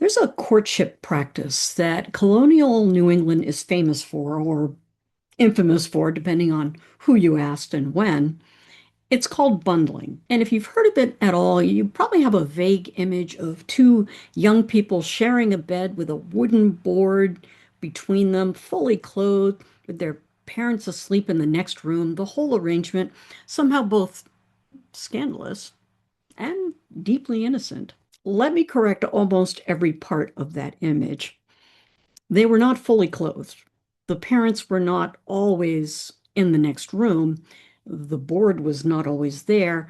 There's a courtship practice that colonial New England is famous for, or infamous for, depending on who you asked and when. It's called bundling. And if you've heard of it at all, you probably have a vague image of two young people sharing a bed with a wooden board between them, fully clothed, with their parents asleep in the next room. The whole arrangement, somehow both scandalous and deeply innocent. Let me correct almost every part of that image. They were not fully clothed. The parents were not always in the next room. The board was not always there.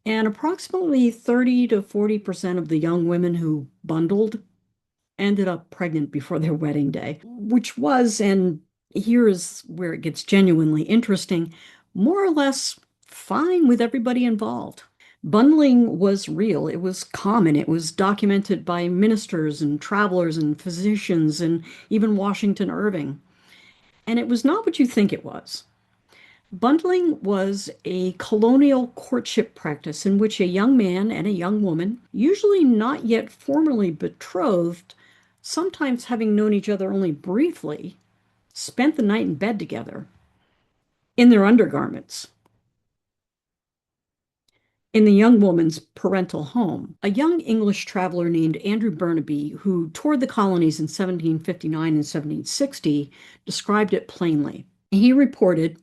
And approximately 30 to 40% of the young women who bundled ended up pregnant before their wedding day, which was, and here is where it gets genuinely interesting, more or less fine with everybody involved. Bundling was real. It was common. It was documented by ministers and travelers and physicians and even Washington Irving. And it was not what you think it was. Bundling was a colonial courtship practice in which a young man and a young woman, usually not yet formally betrothed, sometimes having known each other only briefly, spent the night in bed together in their undergarments in the young woman's parental home. A young English traveler named Andrew Burnaby, who toured the colonies in 1759 and 1760, described it plainly. He reported,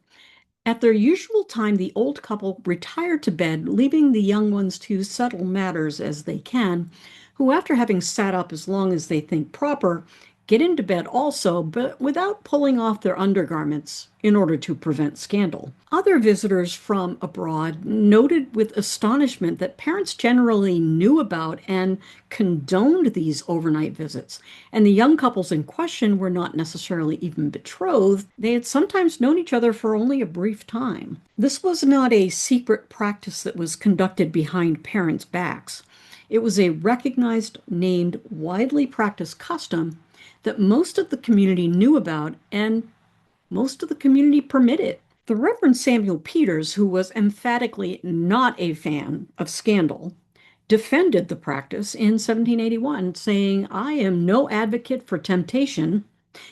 "At their usual time, the old couple retire to bed, leaving the young ones to settle matters as they can, who, after having sat up as long as they think proper, get into bed also, but without pulling off their undergarments in order to prevent scandal." Other visitors from abroad noted with astonishment that parents generally knew about and condoned these overnight visits, and the young couples in question were not necessarily even betrothed. They had sometimes known each other for only a brief time. This was not a secret practice that was conducted behind parents' backs. It was a recognized, named, widely practiced custom that most of the community knew about and most of the community permitted. The Reverend Samuel Peters, who was emphatically not a fan of scandal, defended the practice in 1781, saying, "I am no advocate for temptation,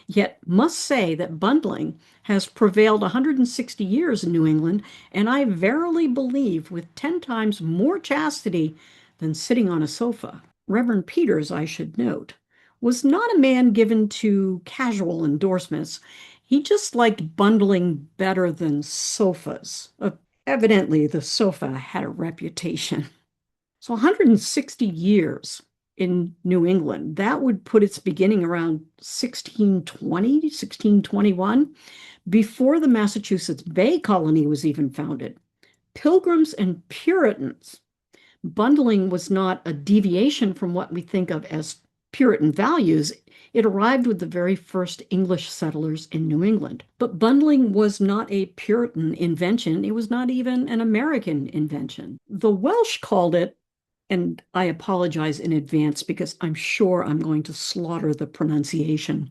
yet must say that bundling has prevailed 160 years in New England, and I verily believe with 10 times more chastity than sitting on a sofa." Reverend Peters, I should note, was not a man given to casual endorsements. He just liked bundling better than sofas. Evidently, the sofa had a reputation. So 160 years in New England, that would put its beginning around 1620, 1621, before the Massachusetts Bay Colony was even founded. Pilgrims and Puritans. Bundling was not a deviation from what we think of as Puritan values. It arrived with the very first English settlers in New England. But bundling was not a Puritan invention. It was not even an American invention. The Welsh called it, and I apologize in advance because I'm sure I'm going to slaughter the pronunciation,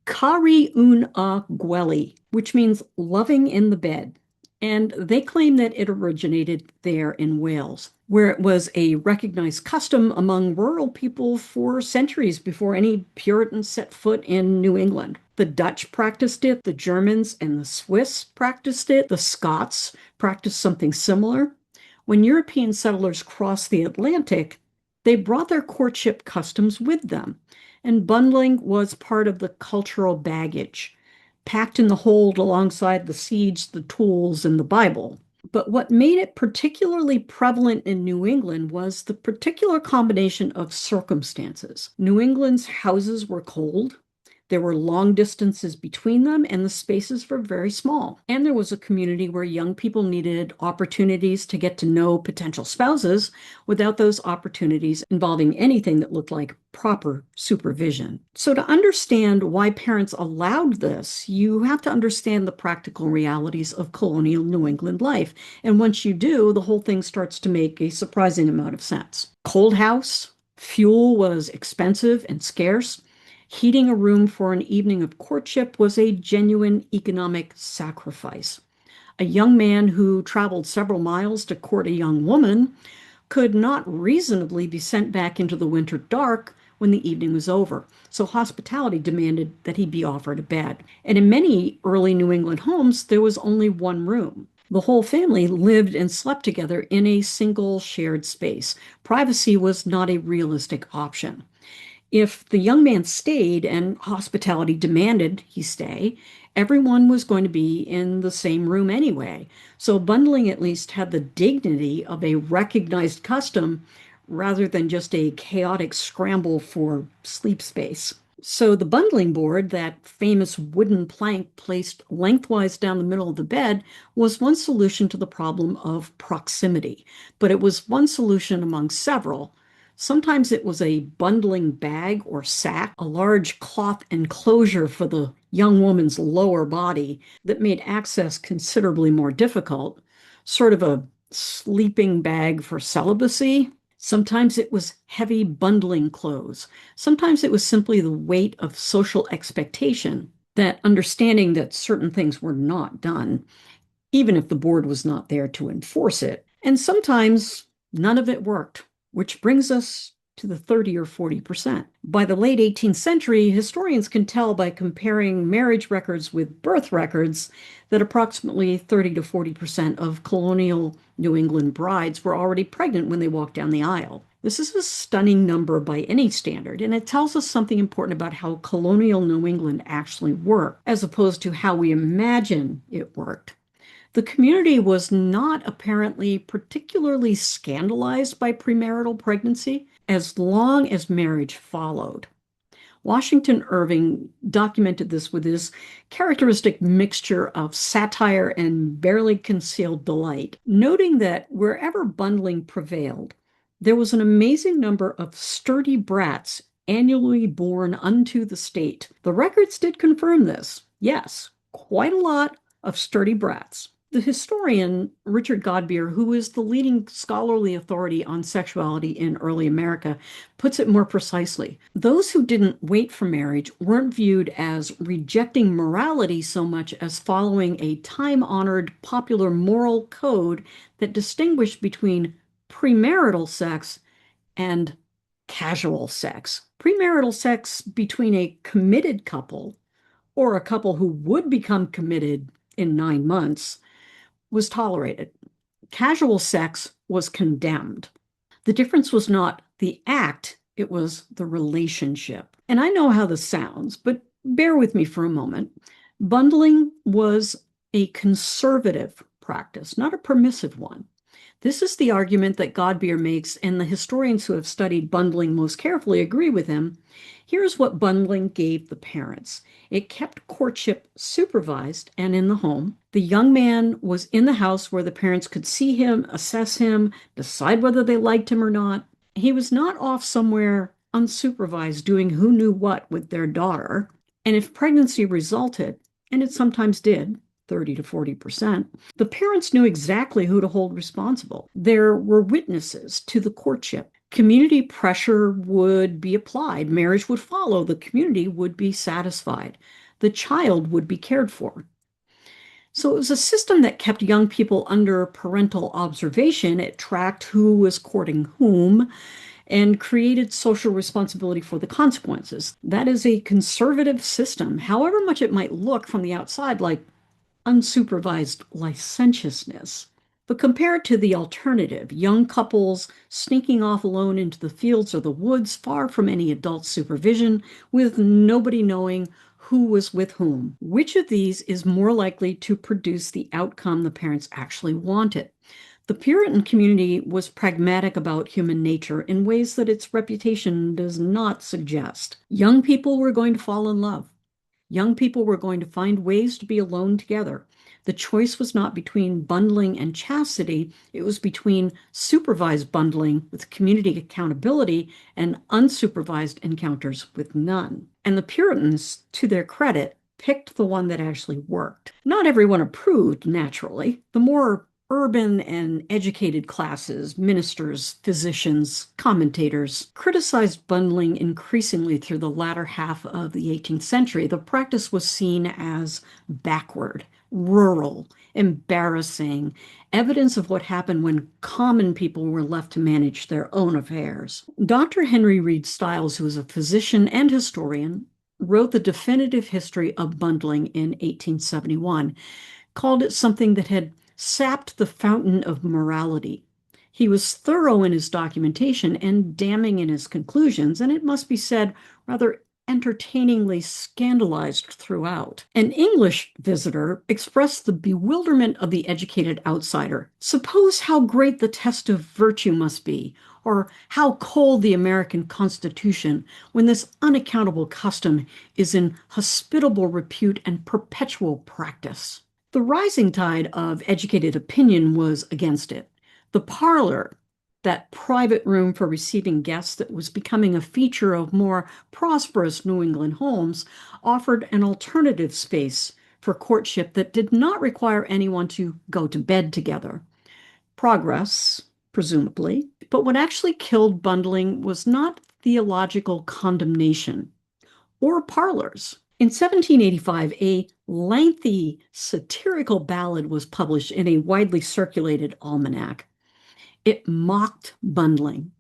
Cari un a gwely, which means loving in the bed. And they claim that it originated there in Wales, where it was a recognized custom among rural people for centuries before any Puritans set foot in New England. The Dutch practiced it, the Germans and the Swiss practiced it, the Scots practiced something similar. When European settlers crossed the Atlantic, they brought their courtship customs with them, and bundling was part of the cultural baggage, packed in the hold alongside the seeds, the tools, and the Bible. But what made it particularly prevalent in New England was the particular combination of circumstances. New England's houses were cold. There were long distances between them, and the spaces were very small. And there was a community where young people needed opportunities to get to know potential spouses without those opportunities involving anything that looked like proper supervision. So to understand why parents allowed this, you have to understand the practical realities of colonial New England life. And once you do, the whole thing starts to make a surprising amount of sense. Cold house, fuel was expensive and scarce. Heating a room for an evening of courtship was a genuine economic sacrifice. A young man who traveled several miles to court a young woman could not reasonably be sent back into the winter dark when the evening was over. So hospitality demanded that he be offered a bed. And in many early New England homes, there was only one room. The whole family lived and slept together in a single shared space. Privacy was not a realistic option. If the young man stayed and hospitality demanded he stay, everyone was going to be in the same room anyway. So bundling at least had the dignity of a recognized custom rather than just a chaotic scramble for sleep space. So the bundling board, that famous wooden plank placed lengthwise down the middle of the bed, was one solution to the problem of proximity. But it was one solution among several. Sometimes it was a bundling bag or sack, a large cloth enclosure for the young woman's lower body that made access considerably more difficult, sort of a sleeping bag for celibacy. Sometimes it was heavy bundling clothes. Sometimes it was simply the weight of social expectation, that understanding that certain things were not done, even if the board was not there to enforce it. And sometimes none of it worked, which brings us to the 30 or 40%. By the late 18th century, historians can tell by comparing marriage records with birth records that approximately 30 to 40% of colonial New England brides were already pregnant when they walked down the aisle. This is a stunning number by any standard, and it tells us something important about how colonial New England actually worked, as opposed to how we imagine it worked. The community was not apparently particularly scandalized by premarital pregnancy as long as marriage followed. Washington Irving documented this with his characteristic mixture of satire and barely concealed delight, noting that wherever bundling prevailed, there was an amazing number of sturdy brats annually born unto the state. The records did confirm this. Yes, quite a lot of sturdy brats. The historian Richard Godbeer, who is the leading scholarly authority on sexuality in early America, puts it more precisely. Those who didn't wait for marriage weren't viewed as rejecting morality so much as following a time-honored popular moral code that distinguished between premarital sex and casual sex. Premarital sex between a committed couple or a couple who would become committed in 9 months was tolerated. Casual sex was condemned. The difference was not the act, it was the relationship. And I know how this sounds, but bear with me for a moment. Bundling was a conservative practice, not a permissive one. This is the argument that Godbeer makes, and the historians who have studied bundling most carefully agree with him. Here's what bundling gave the parents. It kept courtship supervised and in the home. The young man was in the house where the parents could see him, assess him, decide whether they liked him or not. He was not off somewhere unsupervised doing who knew what with their daughter. And if pregnancy resulted, and it sometimes did, 30 to 40%, the parents knew exactly who to hold responsible. There were witnesses to the courtship. Community pressure would be applied. Marriage would follow. The community would be satisfied. The child would be cared for. So it was a system that kept young people under parental observation. It tracked who was courting whom and created social responsibility for the consequences. That is a conservative system, however much it might look from the outside like unsupervised licentiousness. But compared to the alternative, young couples sneaking off alone into the fields or the woods, far from any adult supervision, with nobody knowing who was with whom, which of these is more likely to produce the outcome the parents actually wanted? The Puritan community was pragmatic about human nature in ways that its reputation does not suggest. Young people were going to fall in love. Young people were going to find ways to be alone together. The choice was not between bundling and chastity. It was between supervised bundling with community accountability and unsupervised encounters with none. And the Puritans, to their credit, picked the one that actually worked. Not everyone approved, naturally. The more Urban and educated classes, ministers, physicians, commentators, criticized bundling increasingly through the latter half of the 18th century. The practice was seen as backward, rural, embarrassing, evidence of what happened when common people were left to manage their own affairs. Dr. Henry Reed Stiles, who was a physician and historian, wrote the definitive history of bundling in 1871, called it something that had sapped the fountain of morality. He was thorough in his documentation and damning in his conclusions, and it must be said, rather entertainingly scandalized throughout. An English visitor expressed the bewilderment of the educated outsider. Suppose how great the test of virtue must be, or how cold the American Constitution, when this unaccountable custom is in hospitable repute and perpetual practice. The rising tide of educated opinion was against it. The parlor, that private room for receiving guests that was becoming a feature of more prosperous New England homes, offered an alternative space for courtship that did not require anyone to go to bed together. Progress, presumably, but what actually killed bundling was not theological condemnation or parlors. In 1785, a lengthy satirical ballad was published in a widely circulated almanac. It mocked bundling.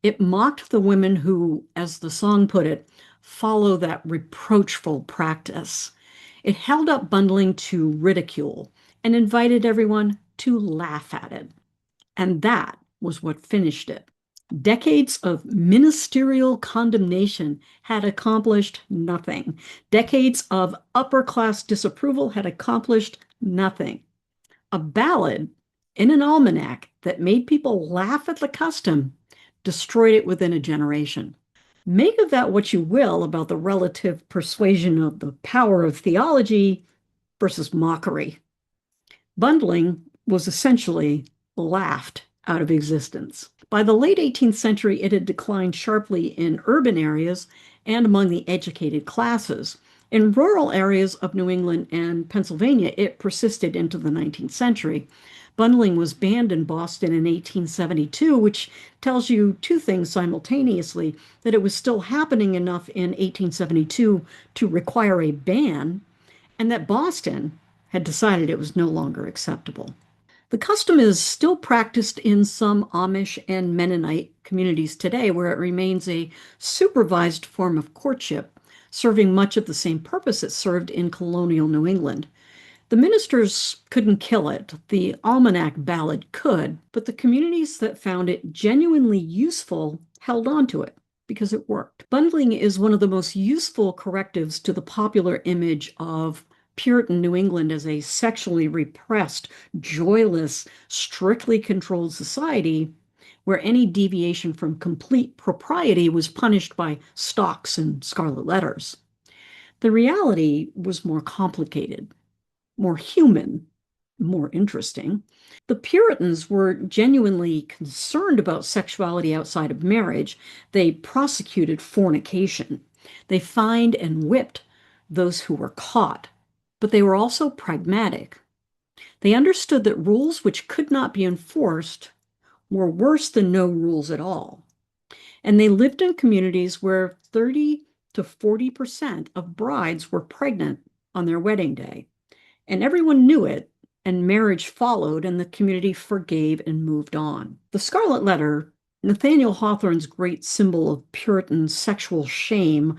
It mocked the women who, as the song put it, follow that reproachful practice. It held up bundling to ridicule and invited everyone to laugh at it. And that was what finished it. Decades of ministerial condemnation had accomplished nothing. Decades of upper-class disapproval had accomplished nothing. A ballad in an almanac that made people laugh at the custom destroyed it within a generation. Make of that what you will about the relative persuasion of the power of theology versus mockery. Bundling was essentially laughed out of existence. By the late 18th century, it had declined sharply in urban areas and among the educated classes. In rural areas of New England and Pennsylvania, it persisted into the 19th century. Bundling was banned in Boston in 1872, which tells you two things simultaneously: that it was still happening enough in 1872 to require a ban, and that Boston had decided it was no longer acceptable. The custom is still practiced in some Amish and Mennonite communities today, where it remains a supervised form of courtship, serving much of the same purpose it served in colonial New England. The ministers couldn't kill it. The almanac ballad could, but the communities that found it genuinely useful held on to it because it worked. Bundling is one of the most useful correctives to the popular image of Puritan New England as a sexually repressed, joyless, strictly controlled society where any deviation from complete propriety was punished by stocks and scarlet letters. The reality was more complicated, more human, more interesting. The Puritans were genuinely concerned about sexuality outside of marriage. They prosecuted fornication. They fined and whipped those who were caught. But they were also pragmatic. They understood that rules which could not be enforced were worse than no rules at all. And they lived in communities where 30 to 40% of brides were pregnant on their wedding day. And everyone knew it, and marriage followed, and the community forgave and moved on. The Scarlet Letter, Nathaniel Hawthorne's great symbol of Puritan sexual shame,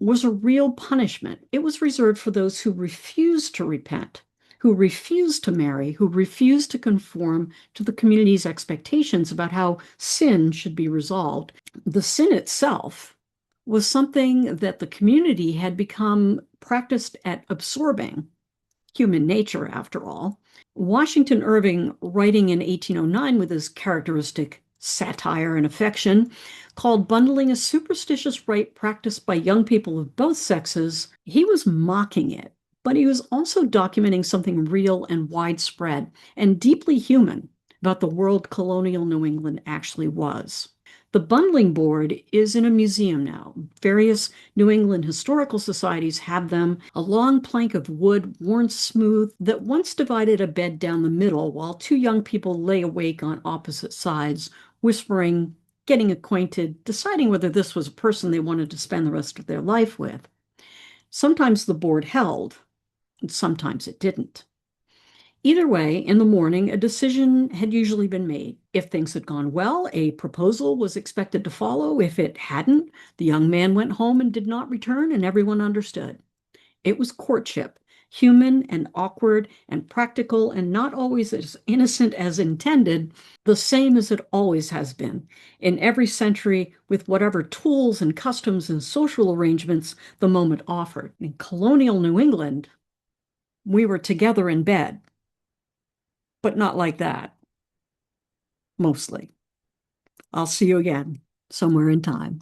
was a real punishment. It was reserved for those who refused to repent, who refused to marry, who refused to conform to the community's expectations about how sin should be resolved. The sin itself was something that the community had become practiced at absorbing. Human nature, after all. Washington Irving, writing in 1809 with his characteristic satire and affection, called bundling a superstitious rite practiced by young people of both sexes. He was mocking it, but he was also documenting something real and widespread and deeply human about the world colonial New England actually was. The bundling board is in a museum now. Various New England historical societies have them, a long plank of wood worn smooth that once divided a bed down the middle while two young people lay awake on opposite sides, whispering, getting acquainted, deciding whether this was a person they wanted to spend the rest of their life with. Sometimes the board held, and sometimes it didn't. Either way, in the morning, a decision had usually been made. If things had gone well, a proposal was expected to follow. If it hadn't, the young man went home and did not return, and everyone understood. It was courtship, human and awkward and practical and not always as innocent as intended, the same as it always has been in every century with whatever tools and customs and social arrangements the moment offered. In colonial New England, we were together in bed, but not like that, mostly. I'll see you again somewhere in time.